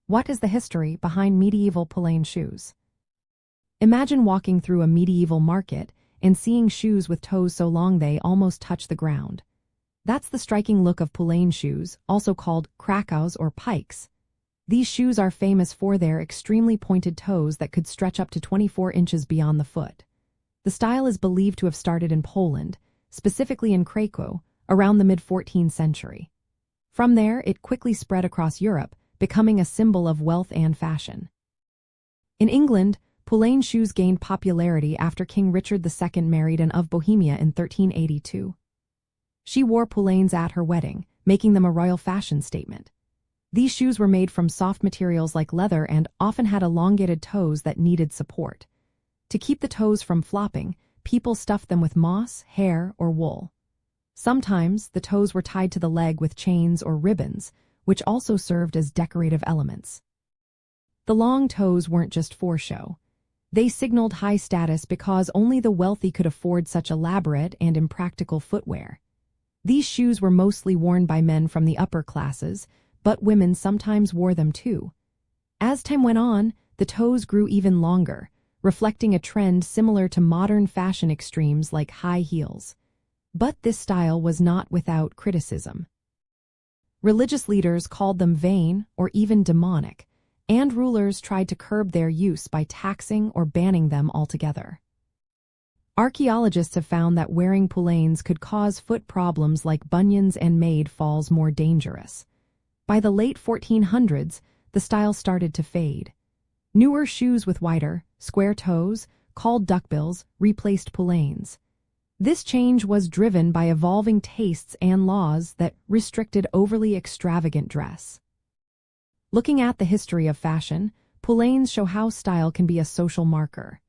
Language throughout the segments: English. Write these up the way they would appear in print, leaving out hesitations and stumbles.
What is the history behind medieval Poulaine shoes? Imagine walking through a medieval market and seeing shoes with toes so long they almost touch the ground. That's the striking look of Poulaine shoes, also called Krakows or pikes. These shoes are famous for their extremely pointed toes that could stretch up to 24 inches beyond the foot. The style is believed to have started in Poland, specifically in Krakow, around the mid-14th century. From there, it quickly spread across Europe, becoming a symbol of wealth and fashion. In England, Poulaine shoes gained popularity after King Richard II married Anne of Bohemia in 1382. She wore Poulaines at her wedding, making them a royal fashion statement. These shoes were made from soft materials like leather and often had elongated toes that needed support. To keep the toes from flopping, people stuffed them with moss, hair, or wool. Sometimes, the toes were tied to the leg with chains or ribbons, which also served as decorative elements. The long toes weren't just for show. They signaled high status because only the wealthy could afford such elaborate and impractical footwear. These shoes were mostly worn by men from the upper classes, but women sometimes wore them too. As time went on, the toes grew even longer, reflecting a trend similar to modern fashion extremes like high heels. But this style was not without criticism. Religious leaders called them vain or even demonic, and rulers tried to curb their use by taxing or banning them altogether. Archaeologists have found that wearing Poulaines could cause foot problems like bunions and made falls more dangerous. By the late 1400s, the style started to fade. Newer shoes with wider, square toes, called duckbills, replaced Poulaines. This change was driven by evolving tastes and laws that restricted overly extravagant dress. Looking at the history of fashion, Poulaines show how style can be a social marker.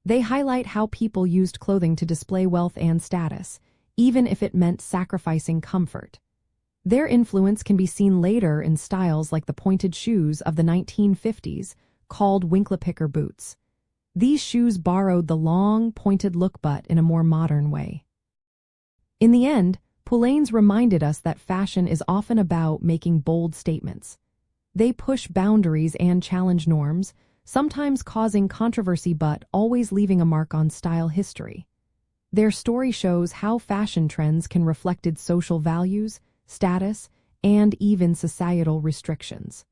They highlight how people used clothing to display wealth and status, even if it meant sacrificing comfort. Their influence can be seen later in styles like the pointed shoes of the 1950s, called Winklepicker boots. These shoes borrowed the long, pointed look but in a more modern way. In the end, Poulaines reminded us that fashion is often about making bold statements. They push boundaries and challenge norms, sometimes causing controversy but always leaving a mark on style history. Their story shows how fashion trends can reflect social values, status, and even societal restrictions.